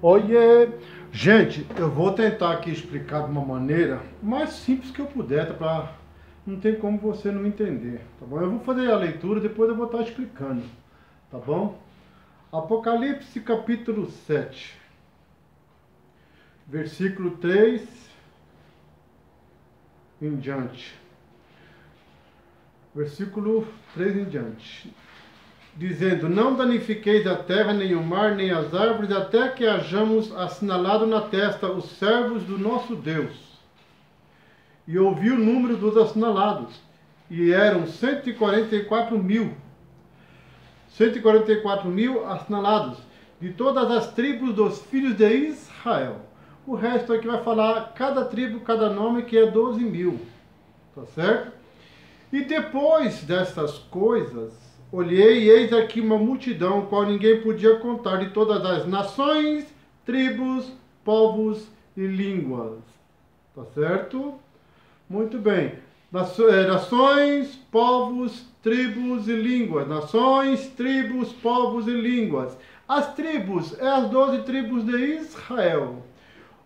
Oiê! Gente, eu vou tentar aqui explicar de uma maneira mais simples que eu puder, tá? Não tem como você não entender, tá bom? Eu vou fazer a leitura, depois eu vou estar explicando, tá bom? Apocalipse capítulo 7, versículo 3 em diante. Versículo 3 em diante. Dizendo, não danifiqueis a terra, nem o mar, nem as árvores, até que hajamos assinalado na testa os servos do nosso Deus. E ouvi o número dos assinalados, e eram 144 mil. 144 mil assinalados, de todas as tribos dos filhos de Israel. O resto aqui vai falar cada tribo, cada nome, que é 12 mil. Tá certo? E depois dessas coisas, olhei e eis aqui uma multidão, qual ninguém podia contar, de todas as nações, tribos, povos e línguas. Tá certo? Muito bem. Nações, povos, tribos e línguas. Nações, tribos, povos e línguas. As tribos é as 12 tribos de Israel.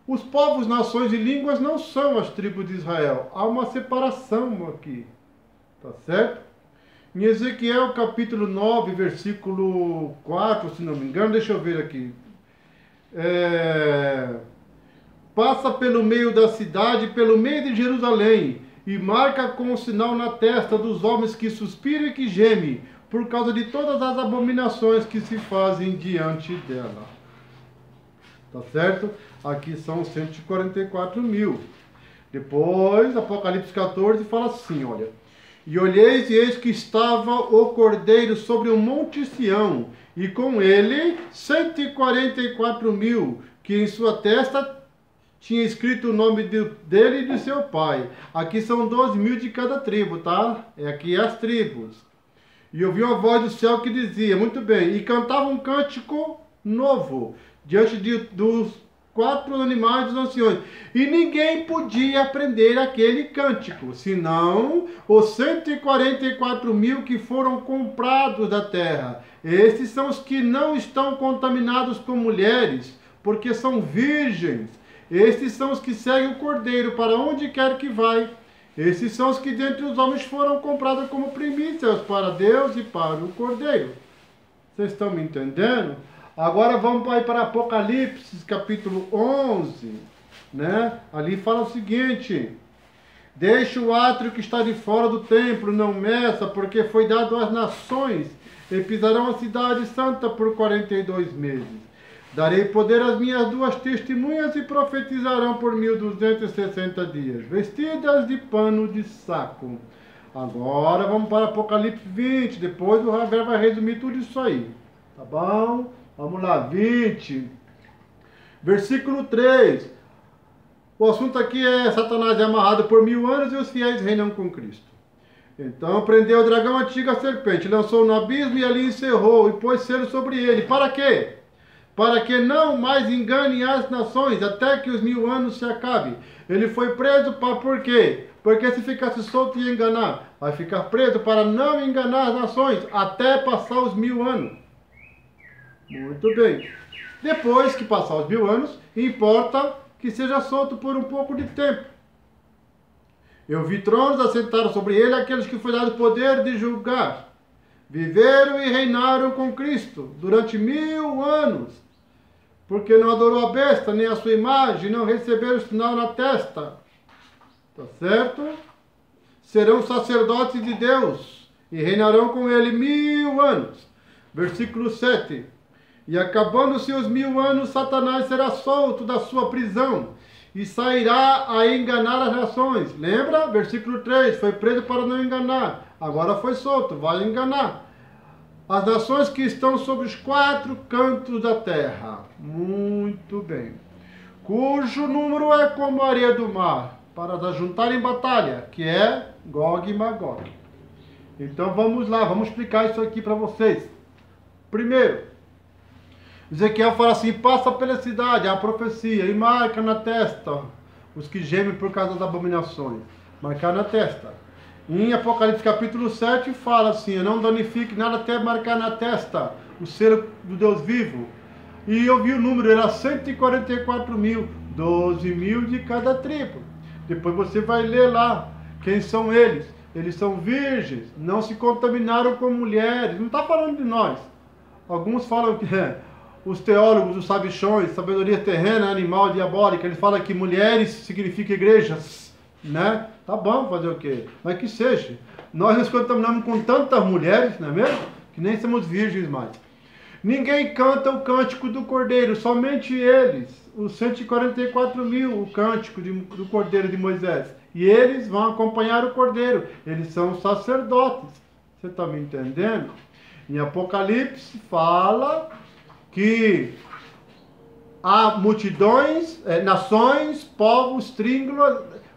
Os povos, nações e línguas não são as tribos de Israel. Há uma separação aqui. Tá certo? Em Ezequiel capítulo 9, versículo 4, se não me engano, deixa eu ver aqui. Passa pelo meio da cidade, pelo meio de Jerusalém, e marca com o sinal na testa dos homens que suspiram e que gemem, por causa de todas as abominações que se fazem diante dela. Tá certo? Aqui são 144 mil. Depois, Apocalipse 14 fala assim, olha. E olheis, e eis que estava o Cordeiro sobre o monte Sião, e com ele 144 mil, que em sua testa tinha escrito o nome dele e de seu pai. Aqui são 12 mil de cada tribo, tá? Aqui as tribos. E ouvi uma voz do céu que dizia, muito bem, e cantava um cântico novo, diante dos 4 animais dos anciões. E ninguém podia aprender aquele cântico, senão os 144 mil que foram comprados da terra. Esses são os que não estão contaminados com mulheres, porque são virgens. Estes são os que seguem o Cordeiro para onde quer que vai. Esses são os que dentre os homens foram comprados como primícias para Deus e para o Cordeiro. Vocês estão me entendendo? Agora vamos para Apocalipse, capítulo 11, né? Ali fala o seguinte, deixe o átrio que está de fora do templo, não meça, porque foi dado às nações, e pisarão a cidade santa por 42 meses. Darei poder às minhas 2 testemunhas e profetizarão por 1260 dias, vestidas de pano de saco. Agora vamos para Apocalipse 20, depois o Ravel vai resumir tudo isso aí, tá bom? Vamos lá, 20, versículo 3. O assunto aqui é Satanás é amarrado por 1000 anos e os fiéis reinam com Cristo. Então prendeu o dragão antigo, a serpente, lançou no abismo e ali encerrou e pôs selo sobre ele. Para quê? Para que não mais engane as nações até que os 1000 anos se acabem. Ele foi preso por quê? Porque se ficasse solto ia enganar. Vai ficar preso para não enganar as nações até passar os 1000 anos. Muito bem. Depois que passar os 1000 anos, importa que seja solto por um pouco de tempo. Eu vi tronos assentados sobre ele, aqueles que foi dado poder de julgar. Viveram e reinaram com Cristo durante 1000 anos. Porque não adorou a besta, nem a sua imagem, não receberam o sinal na testa. Tá certo? Serão sacerdotes de Deus e reinarão com ele 1000 anos. Versículo 7. E acabando-se os 1000 anos, Satanás será solto da sua prisão e sairá a enganar as nações. Lembra? Versículo 3. Foi preso para não enganar. Agora foi solto, vai enganar as nações que estão sobre os 4 cantos da terra. Muito bem. Cujo número é como a areia do mar, para as juntar em batalha, que é Gog e Magog. Então vamos lá, vamos explicar isso aqui para vocês. Primeiro, Ezequiel fala assim, passa pela cidade, a profecia, e marca na testa os que gemem por causa das abominações. Marcar na testa. Em Apocalipse capítulo 7 fala assim, não danifique nada até marcar na testa o selo do Deus vivo. E eu vi o número, era 144 mil, 12 mil de cada tribo. Depois você vai ler lá quem são eles. Eles são virgens, não se contaminaram com mulheres. Não está falando de nós. Alguns falam que os teólogos, os sabichões, sabedoria terrena, animal, diabólica, eles falam que mulheres significa igrejas, né? Tá bom, fazer o quê? Mas que seja. Nós nos contaminamos com tantas mulheres, não é mesmo? Que nem somos virgens mais. Ninguém canta o cântico do Cordeiro, somente eles, os 144 mil, o cântico do Cordeiro de Moisés. E eles vão acompanhar o Cordeiro, eles são sacerdotes. Você está me entendendo? Em Apocalipse fala que há multidões, nações, povos,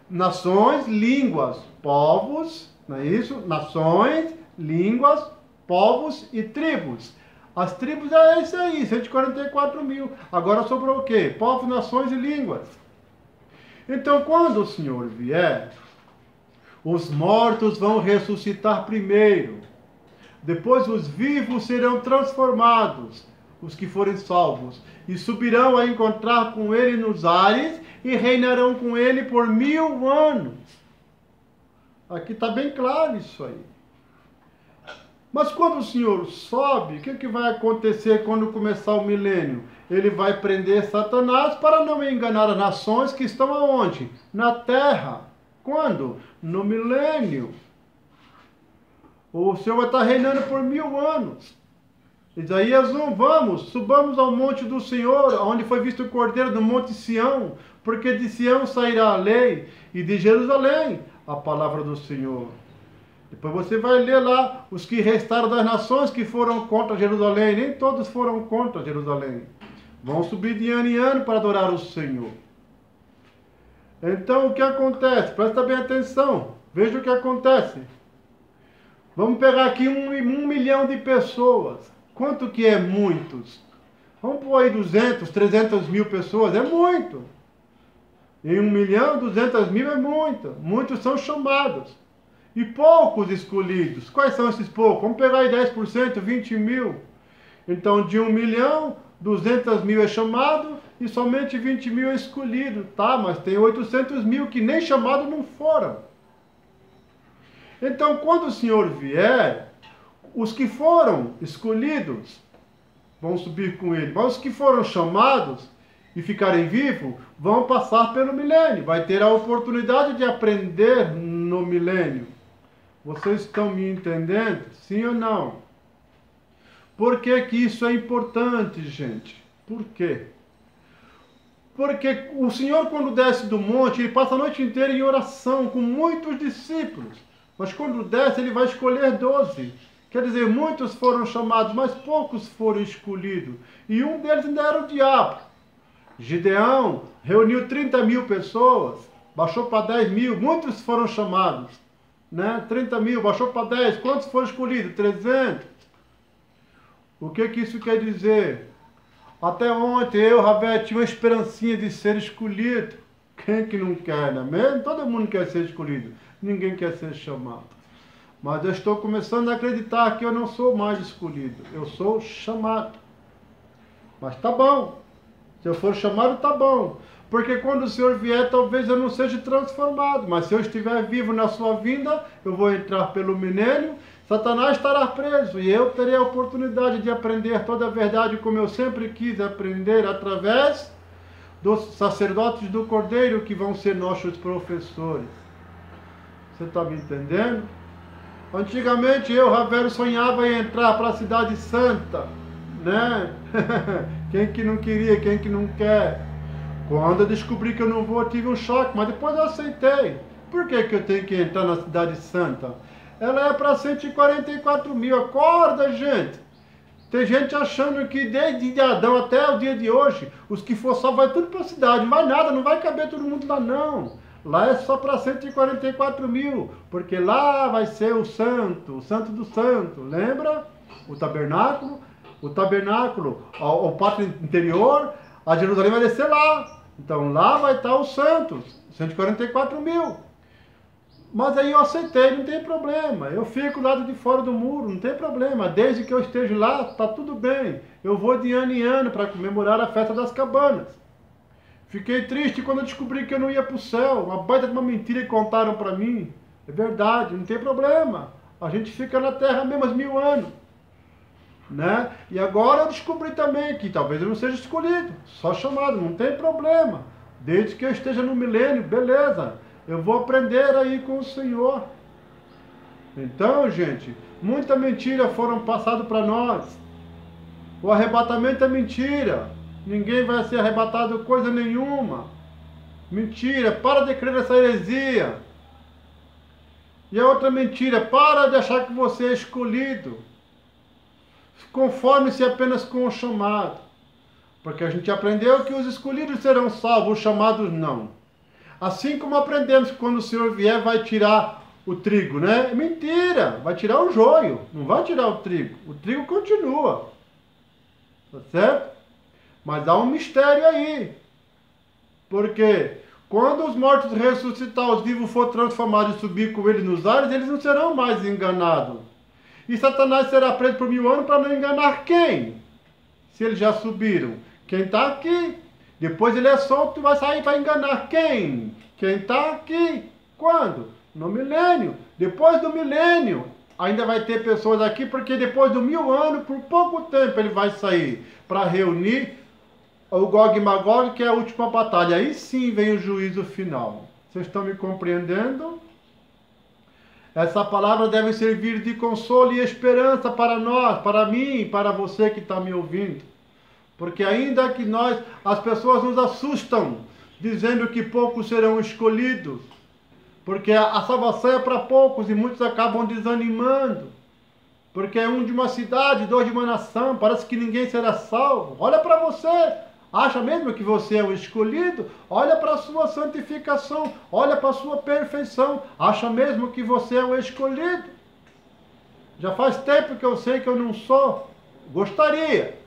nações, línguas, povos, não é isso? Nações, línguas, povos e tribos. As tribos é esse aí, 144 mil. Agora sobrou o quê? Povos, nações e línguas. Então, quando o Senhor vier, os mortos vão ressuscitar primeiro. Depois os vivos serão transformados, os que forem salvos, e subirão a encontrar com ele nos ares e reinarão com ele por 1000 anos. Aqui está bem claro isso aí. Mas quando o Senhor sobe, o que vai acontecer quando começar o milênio? Ele vai prender Satanás para não enganar as nações que estão aonde? Na terra. Quando? No milênio. O Senhor vai estar reinando por 1000 anos. Isaías 1, subamos ao monte do Senhor, onde foi visto o Cordeiro do monte Sião, porque de Sião sairá a lei, e de Jerusalém a palavra do Senhor. Depois você vai ler lá os que restaram das nações que foram contra Jerusalém. Nem todos foram contra Jerusalém. Vão subir de ano em ano para adorar o Senhor. Então o que acontece? Presta bem atenção. Veja o que acontece. Vamos pegar aqui 1 milhão de pessoas. Quanto que é muitos? Vamos pôr aí 200, 300 mil pessoas. É muito. Em 1 milhão, 200 mil é muito. Muitos são chamados. E poucos escolhidos. Quais são esses poucos? Vamos pegar aí 10%, 20 mil. Então, de 1 milhão, 200 mil é chamado e somente 20 mil é escolhido. Tá, mas tem 800 mil que nem chamado não foram. Então, quando o Senhor vier, os que foram escolhidos vão subir com ele. Mas os que foram chamados e ficarem vivos vão passar pelo milênio. Vai ter a oportunidade de aprender no milênio. Vocês estão me entendendo? Sim ou não? Por que que isso é importante, gente? Por quê? Porque o Senhor, quando desce do monte, ele passa a noite inteira em oração com muitos discípulos. Mas quando desce, ele vai escolher 12. Quer dizer, muitos foram chamados, mas poucos foram escolhidos. E um deles ainda era o diabo. Gideão reuniu 30 mil pessoas, baixou para 10 mil, muitos foram chamados. Né? 30 mil, baixou para 10. Quantos foram escolhidos? 300. O que que isso quer dizer? Até ontem eu, Ravé, tinha uma esperancinha de ser escolhido. Quem que não quer, não é mesmo? Todo mundo quer ser escolhido. Ninguém quer ser chamado. Mas eu estou começando a acreditar que eu não sou mais escolhido. Eu sou chamado. Mas tá bom. Se eu for chamado, tá bom. Porque quando o Senhor vier, talvez eu não seja transformado. Mas se eu estiver vivo na sua vinda, eu vou entrar pelo milênio, Satanás estará preso. E eu terei a oportunidade de aprender toda a verdade como eu sempre quis aprender, através dos sacerdotes do Cordeiro, que vão ser nossos professores. Você está me entendendo? Antigamente eu, Ravero, sonhava em entrar para a cidade santa. Né? Quem que não queria, quem que não quer? Quando eu descobri que eu não vou, eu tive um choque, mas depois eu aceitei. Por que que eu tenho que entrar na cidade santa? Ela é para 144 mil. Acorda, gente! Tem gente achando que desde Adão até o dia de hoje, os que for só vai tudo para a cidade. Não vai nada, não vai caber todo mundo lá não. Lá é só para 144 mil, porque lá vai ser o santo do santo. Lembra? O tabernáculo, o pátio interior, a Jerusalém vai descer lá. Então lá vai estar os santos, 144 mil. Mas aí eu aceitei, não tem problema. Eu fico do lado de fora do muro, não tem problema. Desde que eu esteja lá, está tudo bem. Eu vou de ano em ano para comemorar a festa das cabanas. Fiquei triste quando eu descobri que eu não ia para o céu. Uma baita de uma mentira que contaram para mim. É verdade, não tem problema. A gente fica na terra mesmo uns 1000 anos. Né? E agora eu descobri também que talvez eu não seja escolhido, só chamado, não tem problema. Desde que eu esteja no milênio, beleza. Eu vou aprender aí com o Senhor. Então, gente, muita mentira foram passadas para nós. O arrebatamento é mentira. Ninguém vai ser arrebatado coisa nenhuma. Mentira, para de crer nessa heresia. E a outra mentira, para de achar que você é escolhido. Conforme-se apenas com o chamado. Porque a gente aprendeu que os escolhidos serão salvos, os chamados não. Assim como aprendemos que quando o Senhor vier vai tirar o trigo, né? Mentira! Vai tirar o joio, não vai tirar o trigo. O trigo continua. Tá certo? Mas há um mistério aí. Porque quando os mortos ressuscitar, os vivos for transformados e subir com ele nos ares, eles não serão mais enganados. E Satanás será preso por 1000 anos para não enganar quem? Se eles já subiram. Quem está aqui. Depois ele é solto e vai sair para enganar quem? Quem está aqui. Quando? No milênio. Depois do milênio, ainda vai ter pessoas aqui, porque depois do 1000 anos, por pouco tempo, ele vai sair para reunir o Gog e Magog, que é a última batalha. Aí sim vem o juízo final. Vocês estão me compreendendo? Essa palavra deve servir de consolo e esperança para nós, para mim, para você que está me ouvindo. Porque ainda que as pessoas nos assustam, dizendo que poucos serão escolhidos, porque a salvação é para poucos e muitos acabam desanimando, porque é um de uma cidade, 2 de uma nação, parece que ninguém será salvo. Olha para você, acha mesmo que você é o escolhido? Olha para a sua santificação, olha para a sua perfeição, acha mesmo que você é o escolhido? Já faz tempo que eu sei que eu não sou, gostaria.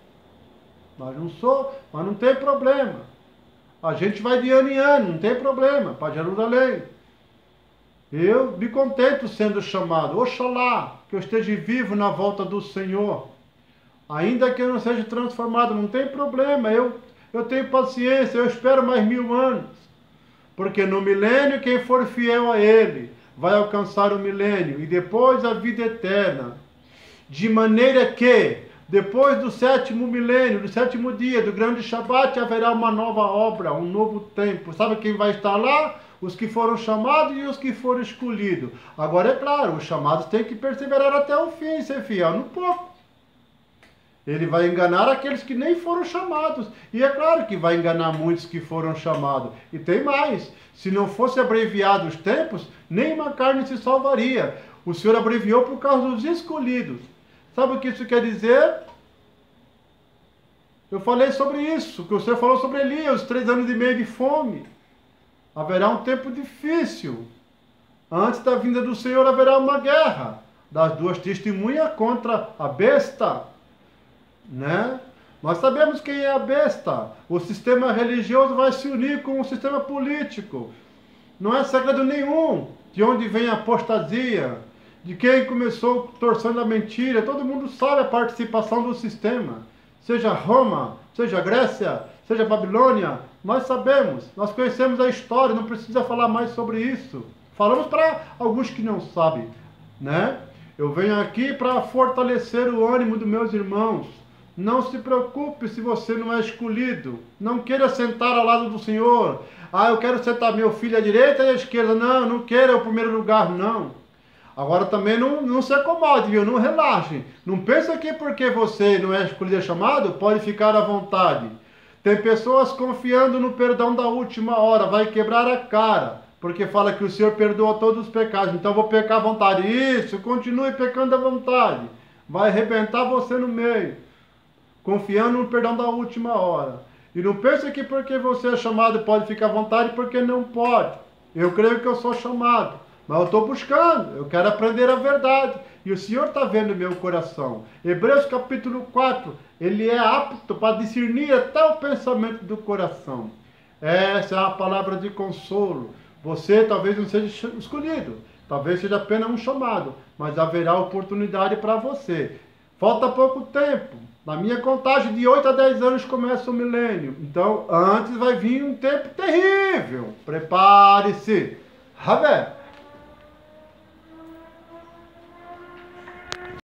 Mas não sou, mas não tem problema. A gente vai de ano em ano, não tem problema, para Jerusalém. Eu me contento sendo chamado. Oxalá que eu esteja vivo na volta do Senhor. Ainda que eu não seja transformado, não tem problema. Eu tenho paciência, eu espero mais 1000 anos. Porque no milênio, quem for fiel a Ele vai alcançar o milênio e depois a vida eterna. De maneira que depois do 7º milênio, do 7º dia, do grande Shabat, haverá uma nova obra, um novo tempo. Sabe quem vai estar lá? Os que foram chamados e os que foram escolhidos. Agora, é claro, os chamados têm que perseverar até o fim, ser fiel no pouco. Ele vai enganar aqueles que nem foram chamados. E é claro que vai enganar muitos que foram chamados. E tem mais. Se não fosse abreviado os tempos, nem uma carne se salvaria. O Senhor abreviou por causa dos escolhidos. Sabe o que isso quer dizer? Eu falei sobre isso, que o Senhor falou sobre Elias, os 3 anos e meio de fome. Haverá um tempo difícil. Antes da vinda do Senhor haverá uma guerra das 2 testemunhas contra a besta. Né? Nós sabemos quem é a besta. O sistema religioso vai se unir com o sistema político. Não é segredo nenhum de onde vem a apostasia. De quem começou torcendo a mentira, todo mundo sabe a participação do sistema. Seja Roma, seja Grécia, seja Babilônia, nós sabemos, nós conhecemos a história, não precisa falar mais sobre isso. Falamos para alguns que não sabem, né? Eu venho aqui para fortalecer o ânimo dos meus irmãos. Não se preocupe se você não é escolhido. Não queira sentar ao lado do Senhor. Ah, eu quero sentar meu filho à direita e à esquerda. Não, não queira o primeiro lugar, não. Agora também não se acomode, viu? Não relaxe. Não pense que porque você não é escolhido e chamado, pode ficar à vontade. Tem pessoas confiando no perdão da última hora, vai quebrar a cara, porque fala que o Senhor perdoa todos os pecados, então vou pecar à vontade. Isso, continue pecando à vontade. Vai arrebentar você no meio, confiando no perdão da última hora. E não pense que porque você é chamado pode ficar à vontade, porque não pode. Eu creio que eu sou chamado. Mas eu estou buscando, eu quero aprender a verdade. E o Senhor está vendo meu coração. Hebreus capítulo 4, ele é apto para discernir até o pensamento do coração. Essa é a palavra de consolo. Você talvez não seja escolhido. Talvez seja apenas um chamado, mas haverá oportunidade para você. Falta pouco tempo. Na minha contagem, de 8 a 10 anos começa o milênio. Então, antes vai vir um tempo terrível. Prepare-se. Ravé.